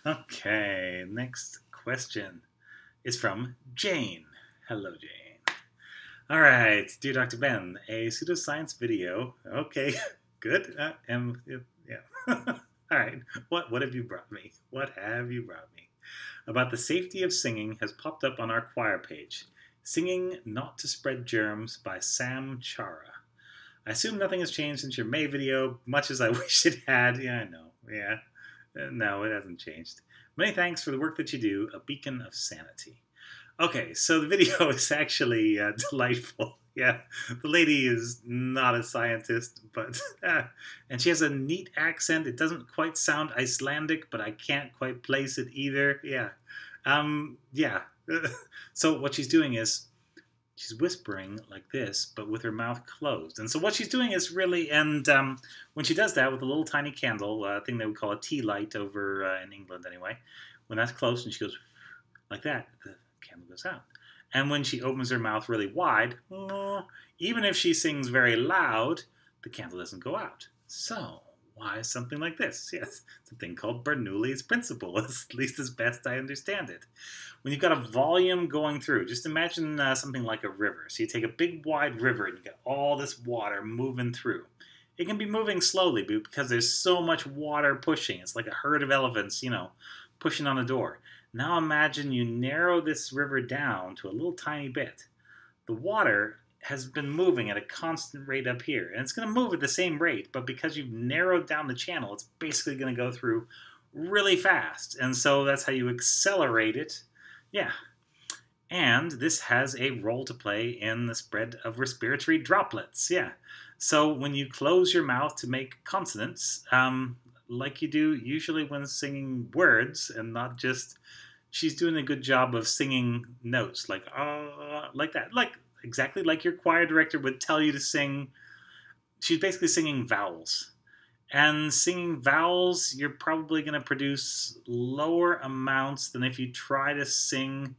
Okay, next question is from Jane. Hello, Jane. All right, dear Dr. Ben, a pseudoscience video. Okay, good. Yeah. All right, what have you brought me? What have you brought me? About the safety of singing has popped up on our choir page. Singing Not to Spread Germs by Sam Chara. I assume nothing has changed since your May video, much as I wish it had. Yeah, I know. Yeah. No, it hasn't changed. Many thanks for the work that you do, a beacon of sanity. Okay, so the video is actually delightful. Yeah, the lady is not a scientist, but and she has a neat accent. It doesn't quite sound Icelandic, but I can't quite place it either. Yeah. So what she's doing is she's whispering like this, but with her mouth closed. And so what she's doing is really, and when she does that with a little tiny candle, thing they would call a tea light over in England anyway, when that's closed and she goes like that, the candle goes out. And when she opens her mouth really wide, even if she sings very loud, the candle doesn't go out. So why something like this? Yes, it's a thing called Bernoulli's principle, at least as best I understand it. When you've got a volume going through, just imagine something like a river. So you take a big wide river and you get all this water moving through. It can be moving slowly because there's so much water pushing. It's like a herd of elephants, pushing on a door. Now imagine you narrow this river down to a little tiny bit. The water has been moving at a constant rate up here, and it's going to move at the same rate, but because you've narrowed down the channel, it's basically going to go through really fast, and so that's how you accelerate it. Yeah. And this has a role to play in the spread of respiratory droplets. Yeah. So when you close your mouth to make consonants, like you do usually when singing words and not just, she's doing a good job of singing notes like that, like exactly like your choir director would tell you to sing. She's basically singing vowels. And singing vowels, you're probably going to produce lower amounts than if you try to sing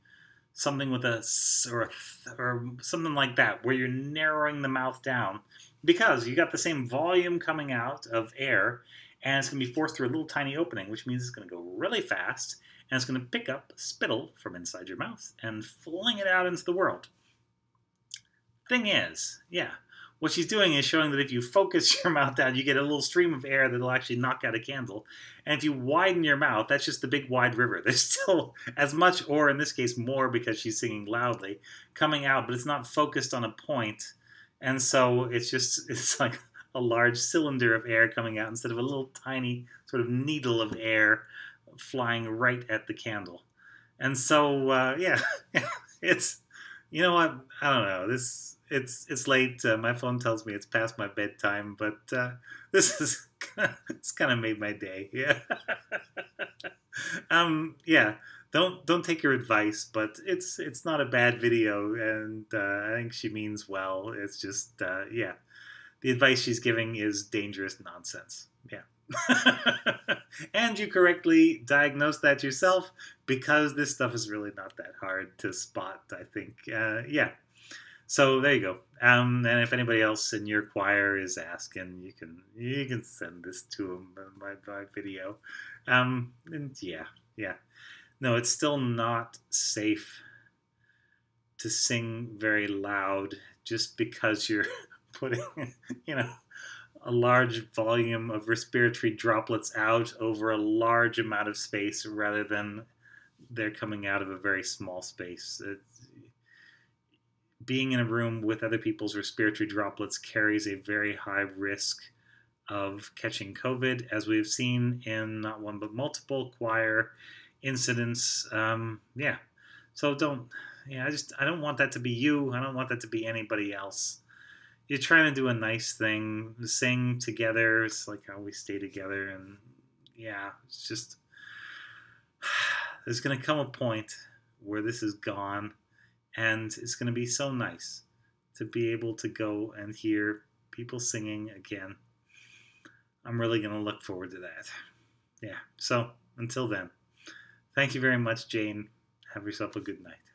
something with a s or a th or something like that, where you're narrowing the mouth down, because you got the same volume coming out of air, and it's going to be forced through a little tiny opening, which means it's going to go really fast, and it's going to pick up spittle from inside your mouth and fling it out into the world. Thing is, yeah, what she's doing is showing that if you focus your mouth down, you get a little stream of air that'll actually knock out a candle. And if you widen your mouth, that's just the big wide river. There's still as much, or in this case more because she's singing loudly, coming out, but it's not focused on a point. And so it's like a large cylinder of air coming out instead of a little tiny sort of needle of air flying right at the candle. And so, yeah, it's, you know what, I don't know, it's late. My phone tells me it's past my bedtime, but this is it's kind of made my day. Yeah. Yeah. Don't take her advice, but it's not a bad video, and I think she means well. It's just yeah, the advice she's giving is dangerous nonsense. Yeah. And you correctly diagnosed that yourself, because this stuff is really not that hard to spot, I think. Yeah. So there you go. And if anybody else in your choir is asking, you can send this to them, my video. And yeah. No, it's still not safe to sing very loud just because you're putting, a large volume of respiratory droplets out over a large amount of space rather than they're coming out of a very small space. Being in a room with other people's respiratory droplets carries a very high risk of catching COVID, as we've seen in not one but multiple choir incidents. Yeah, so I don't want that to be you. I don't want that to be anybody else. You're trying to do a nice thing, sing together. It's like how we stay together, and yeah, it's just there's going to come a point where this is gone, and it's going to be so nice to be able to go and hear people singing again. I'm really going to look forward to that. Yeah, so until then, thank you very much, Jane. Have yourself a good night.